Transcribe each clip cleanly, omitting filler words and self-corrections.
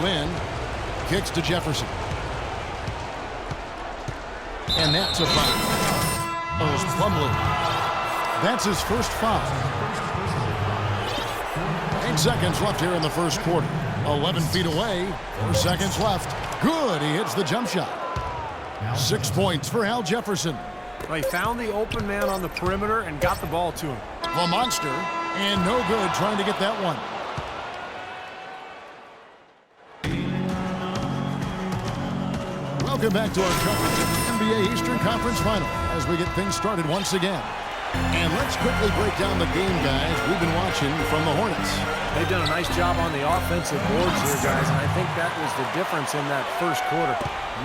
in. Kicks to Jefferson. And that's a foul. Goes Plumlee. That's his first foul. 8 seconds left here in the first quarter. 11 feet away. 4 seconds left. Good. He hits the jump shot. 6 points for Al Jefferson. Well, he found the open man on the perimeter and got the ball to him. The monster. And no good trying to get that one. Welcome back to our coverage of the NBA Eastern Conference Final as we get things started once again. And let's quickly break down the game, guys, we've been watching from the Hornets. They've done a nice job on the offensive boards here, guys, and I think that was the difference in that first quarter.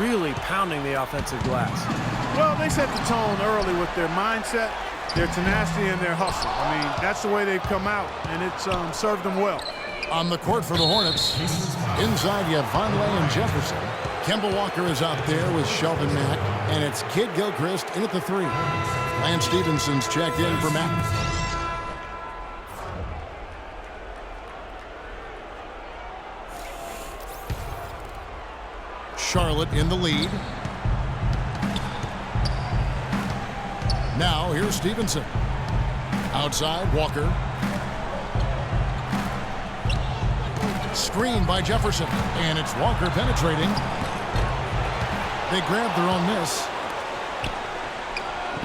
Really pounding the offensive glass. Well, they set the tone early with their mindset, their tenacity, and their hustle. I mean, that's the way they've come out, and it's served them well. On the court for the Hornets, inside you have Vonleh and Jefferson. Kemba Walker is out there with Shelvin Mack, and it's Kid Gilchrist in at the 3. Lance Stevenson's checked in for Mack. Charlotte in the lead. Now here's Stevenson. Outside, Walker. Screen by Jefferson, and it's Walker penetrating. They grab their own miss.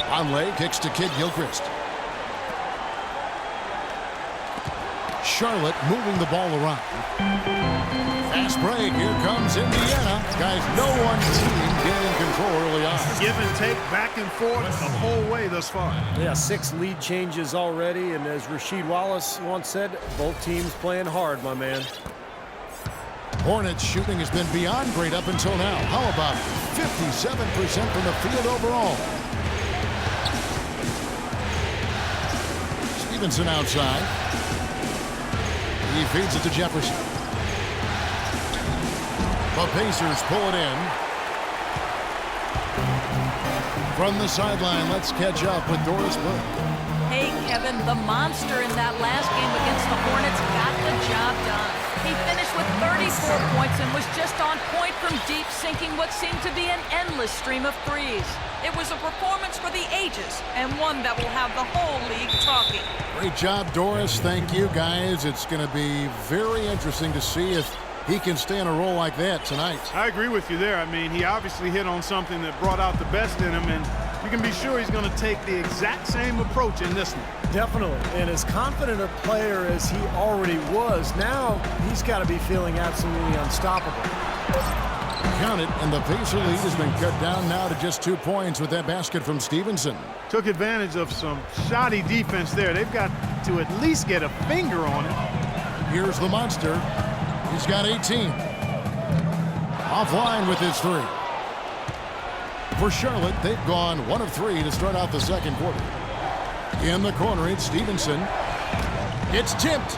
Vonleh kicks to Kid Gilchrist. Charlotte moving the ball around. Fast break. Here comes Indiana. Guys, no one team getting control early on. Give and take, back and forth the whole way thus far. Yeah, 6 lead changes already, and as Rasheed Wallace once said, both teams playing hard, my man. Hornets shooting has been beyond great up until now. How about 57% from the field overall? Stevenson outside. He feeds it to Jefferson. The Pacers pull it in. From the sideline, let's catch up with Doris Burke. Hey, Kevin, the monster in that last game against the Hornets got the job done. He finished with 34 points and was just on point from deep, sinking what seemed to be an endless stream of threes. It was a performance for the ages, and one that will have the whole league talking. Great job, Doris. Thank you, guys. It's going to be very interesting to see if he can stay in a role like that tonight. I agree with you there. I mean, he obviously hit on something that brought out the best in him, and you can be sure he's going to take the exact same approach in this one. Definitely, and as confident a player as he already was, now he's got to be feeling absolutely unstoppable. Count it, and the Pacer lead has been cut down now to just 2 points with that basket from Stevenson. Took advantage of some shoddy defense there. They've got to at least get a finger on it. Here's the monster. He's got 18. Offline with his 3. For Charlotte, they've gone 1 of 3 to start out the second quarter. In the corner, it's Stevenson. It's tipped.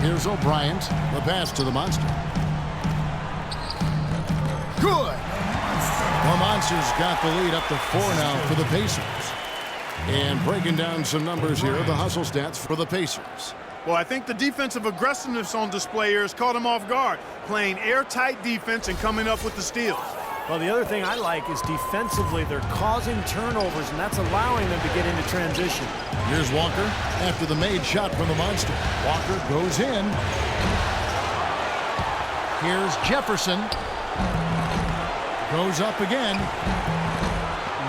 Here's O'Bryant. The pass to the monster. Good. The Monsters got the lead up to 4 now for the Pacers. And breaking down some numbers here, the hustle stats for the Pacers. Well, I think the defensive aggressiveness on display here has caught him off guard, playing airtight defense and coming up with the steals. Well, the other thing I like is defensively, they're causing turnovers, and that's allowing them to get into transition. Here's Walker after the made shot from the monster. Walker goes in. Here's Jefferson. Goes up again.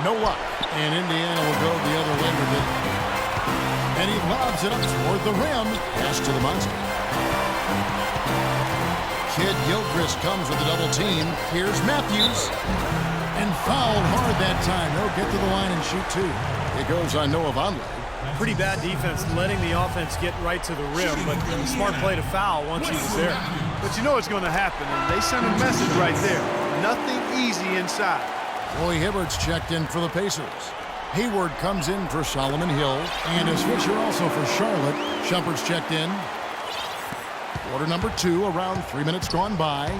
No luck. And Indiana will go the other way with it. And he lobs it up toward the rim. Pass to the monster. Kid Gilchrist comes with a double team. Here's Matthews. And fouled hard that time. He'll get to the line and shoot 2. It goes on Noah Vonleh. Pretty bad defense, letting the offense get right to the rim, but a smart play to foul once he was there. But you know it's going to happen, and they sent a message right there. Nothing easy inside. Roy Hibbert's checked in for the Pacers. Hayward comes in for Solomon Hill. And a switcher also for Charlotte. Shumpert's checked in. Quarter number 2, around 3 minutes gone by.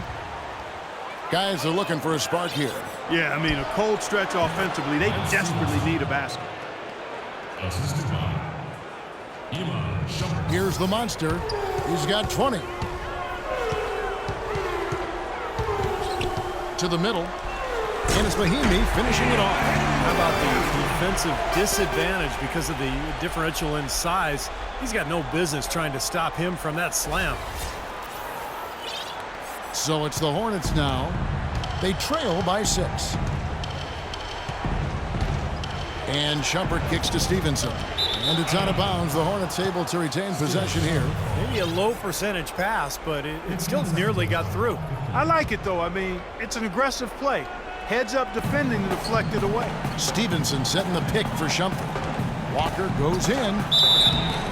Guys are looking for a spark here. Yeah, I mean, a cold stretch offensively. They desperately need a basket. Here's the monster. He's got 20. To the middle. And it's Mahimi finishing it off. How about the defensive disadvantage because of the differential in size? He's got no business trying to stop him from that slam. So it's the Hornets now. They trail by 6. And Shumpert kicks to Stevenson. And it's out of bounds. The Hornets able to retain possession here. Maybe a low percentage pass, but it still nearly got through. I like it, though. I mean, it's an aggressive play. Heads up defending to deflect it away. Stevenson setting the pick for Shumpert. Walker goes in.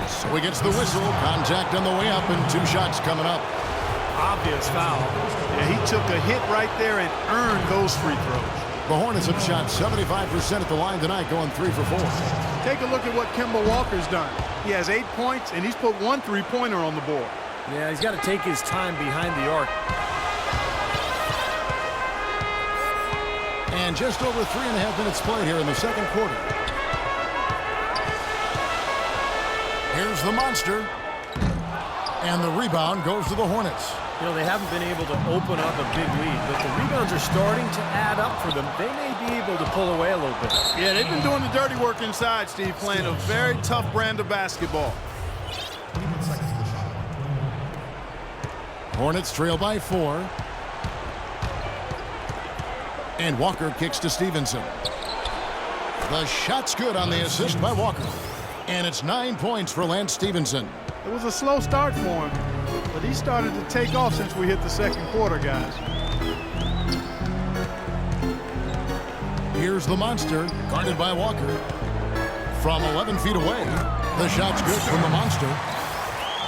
So he gets the whistle. Contact on the way up and 2 shots coming up. Obvious foul. Yeah, he took a hit right there and earned those free throws. The Hornets have shot 75% at the line tonight, going 3 for 4. Take a look at what Kemba Walker's done. He has 8 points, and he's put 1 3-pointer on the board. Yeah, he's got to take his time behind the arc. And just over 3.5 minutes played here in the second quarter. Here's the monster. And the rebound goes to the Hornets. You know, they haven't been able to open up a big lead, but the rebounds are starting to add up for them. They may be able to pull away a little bit. Yeah, they've been doing the dirty work inside, Steve, playing a very tough brand of basketball. Hornets trail by 4. And Walker kicks to Stevenson. The shot's good on the assist by Walker. And it's 9 points for Lance Stevenson. It was a slow start for him, but he started to take off since we hit the second quarter, guys. Here's the monster, guarded by Walker. From 11 feet away, the shot's good from the monster.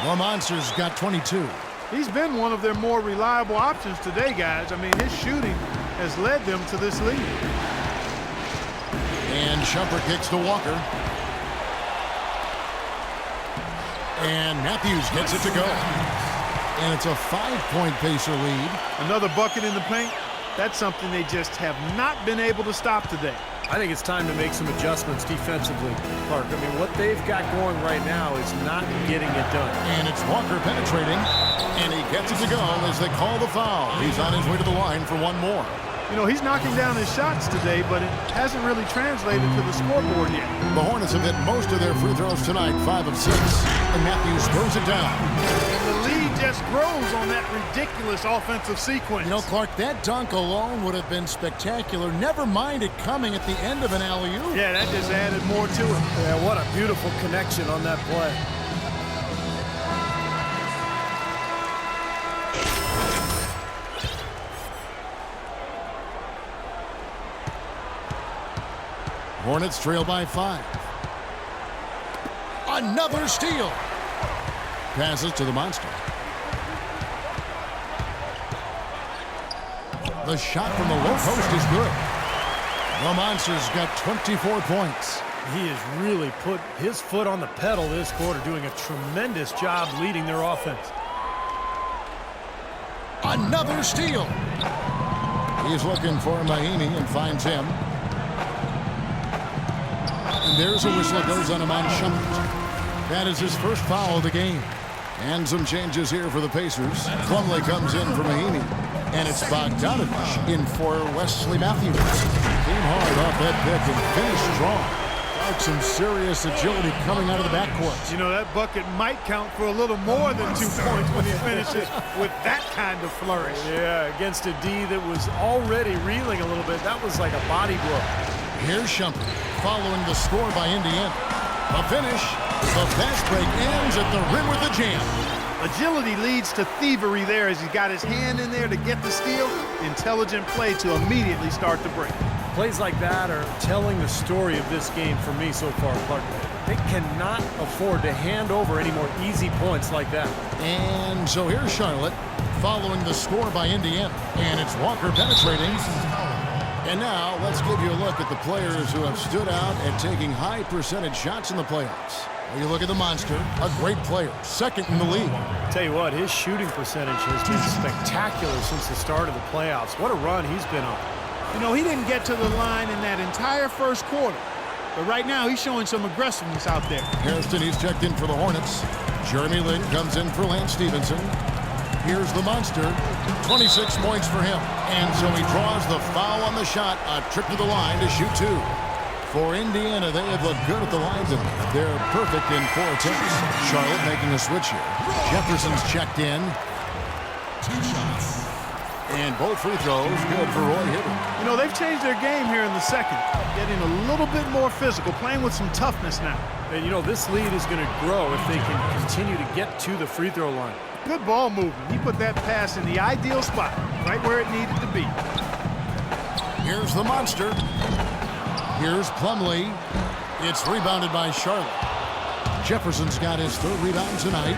The monster's got 22. He's been one of their more reliable options today, guys. I mean, his shooting has led them to this lead. And Shumpert kicks to Walker. And Matthews gets it to go. And it's a 5-point Pacer lead. Another bucket in the paint. That's something they just have not been able to stop today. I think it's time to make some adjustments defensively, Clark. I mean, what they've got going right now is not getting it done. And it's Walker penetrating. And he gets it to go as they call the foul. He's on his way to the line for one more. You know, he's knocking down his shots today, but it hasn't really translated to the scoreboard yet. The Hornets have hit most of their free throws tonight, 5 of 6. And Matthews throws it down. And the lead just grows on that ridiculous offensive sequence. You know, Clark, that dunk alone would have been spectacular. Never mind it coming at the end of an alley-oop. Yeah, that just added more to it. Yeah, what a beautiful connection on that play. Hornets trail by 5. Another steal. Passes to the monster. The shot from the low post is good. The monster's got 24 points. He has really put his foot on the pedal this quarter, doing a tremendous job leading their offense. Another steal. He's looking for Mahimi and finds him. And there's a whistle that goes on him on Shumpert. That is his first foul of the game. And some changes here for the Pacers. Plumlee comes in for Mahimi. And it's Bogdanovich in for Wesley Matthews. Came hard off that pick and finished strong. Some serious agility coming out of the backcourt. You know, that bucket might count for a little more than 2 points when he finishes with that kind of flourish. Yeah, against a D that was already reeling a little bit. That was like a body blow. Here's Shumpert following the score by Indiana. A finish. The fast break ends at the rim with a jam. Agility leads to thievery there as he got his hand in there to get the steal. Intelligent play to immediately start the break. Plays like that are telling the story of this game for me so far, Clark. They cannot afford to hand over any more easy points like that. And so here's Charlotte following the score by Indiana. And it's Walker penetrating. And now let's give you a look at the players who have stood out at taking high percentage shots in the playoffs. Well, you look at the monster, a great player, second in the league. Tell you what, his shooting percentage has been spectacular since the start of the playoffs. What a run he's been on. You know, he didn't get to the line in that entire first quarter. But right now, he's showing some aggressiveness out there. Harrison, he's checked in for the Hornets. Jeremy Lin comes in for Lance Stevenson. Here's the monster. 26 points for him. And so he draws the foul on the shot. A trip to the line to shoot 2. For Indiana, they have looked good at the line tonight. They're perfect in 4 attempts. Charlotte making a switch here. Jefferson's checked in. 2 shots. And both free throws good for Roy Hibbert. You know, they've changed their game here in the second. Getting a little bit more physical, playing with some toughness now. And, you know, this lead is going to grow if they can continue to get to the free throw line. Good ball movement. He put that pass in the ideal spot, right where it needed to be. Here's the monster. Here's Plumlee. It's rebounded by Charlotte. Jefferson's got his 3rd rebound tonight.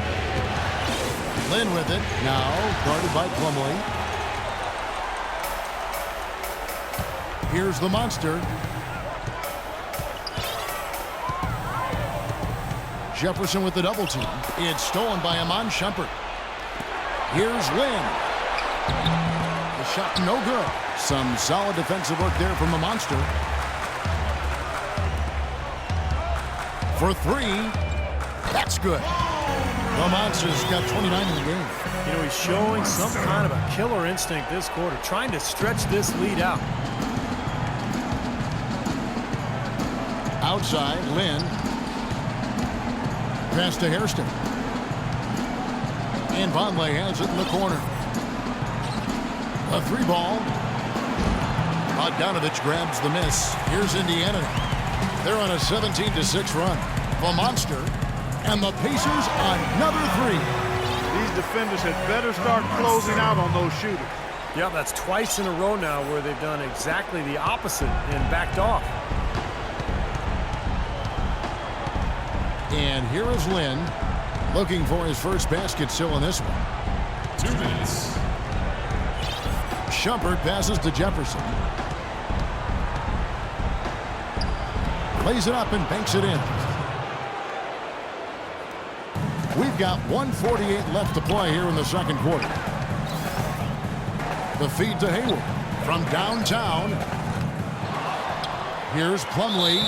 Lin with it. Now guarded by Plumlee. Here's the monster. Jefferson with the double team. It's stolen by Iman Shumpert. Here's Lin. The shot no good. Some solid defensive work there from the monster. For 3. That's good. The monster's got 29 in the game. You know, he's showing some kind of a killer instinct this quarter, trying to stretch this lead out. Outside, Lin. Pass to Hairston. And Vonleh has it in the corner. A 3 ball. Bogdanovich grabs the miss. Here's Indiana. They're on a 17-6 run. The monster and the Pacers another 3. These defenders had better start closing out on those shooters. Yeah, that's twice in a row now where they've done exactly the opposite and backed off. And here is Lin looking for his first basket still in this one. 2 minutes. Shumpert passes to Jefferson. Lays it up and banks it in. We've got 1:48 left to play here in the second quarter. The feed to Hayward from downtown. Here's Plumlee.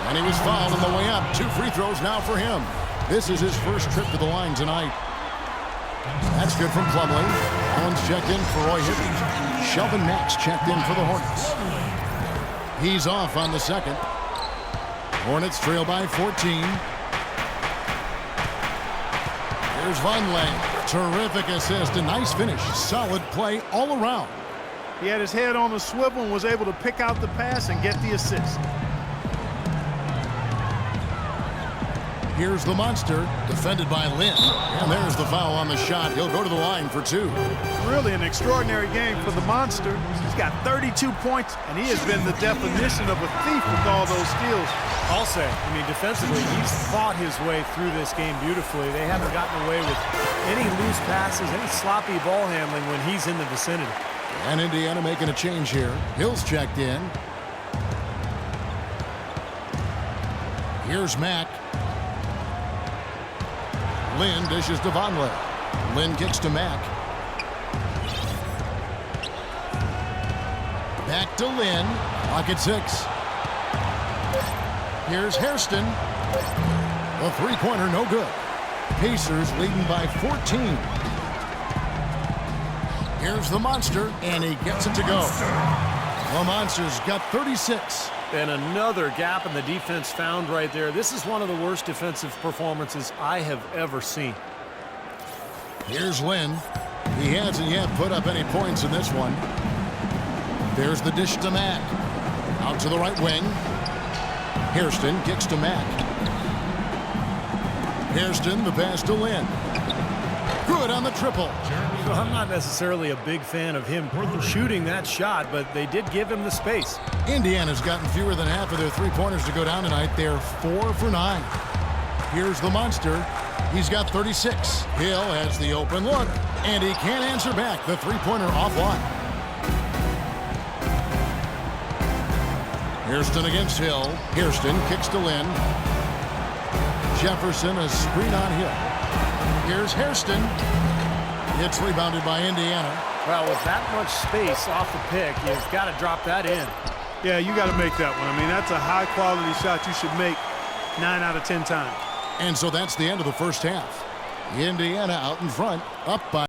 And he was fouled on the way up. 2 free throws now for him. This is his first trip to the line tonight. That's good from Plumlee. Allen's checked in for Roy Hibbert. Shelvin Max checked in for the Hornets. He's off on the second. Hornets trail by 14. Here's Vonleh. Terrific assist. A nice finish. Solid play all around. He had his head on a swivel and was able to pick out the pass and get the assist. Here's the monster, defended by Lin. And there's the foul on the shot. He'll go to the line for 2. Really an extraordinary game for the monster. He's got 32 points, and he has been the definition of a thief with all those steals. I'll say, I mean, defensively, he's fought his way through this game beautifully. They haven't gotten away with any loose passes, any sloppy ball handling when he's in the vicinity. And Indiana making a change here. Hill's checked in. Here's Mack. Lin dishes to Vonleh. Lin kicks to Mack. Back to Lin. Clock at 6. Here's Hairston. The 3-pointer no good. Pacers leading by 14. Here's the monster, and he gets it to go. The monster's got 36. And another gap in the defense found right there. This is one of the worst defensive performances I have ever seen. Here's Lin. He hasn't yet put up any points in this one. There's the dish to Mack. Out to the right wing. Hairston kicks to Mack. Hairston, the pass to Lin. Good on the triple. So I'm not necessarily a big fan of him shooting that shot, but they did give him the space. Indiana's gotten fewer than half of their 3-pointers to go down tonight. They're 4 for 9. Here's the monster. He's got 36. Hill has the open look, and he can't answer back. The 3-pointer offline. Hairston against Hill. Hairston kicks to Lin. Jefferson, a screen on Hill. Here's Hairston. It's rebounded by Indiana. Well, with that much space off the pick, you've got to drop that in. Yeah, you got to make that one. I mean, that's a high-quality shot you should make 9 out of 10 times. And so that's the end of the first half. Indiana out in front, up by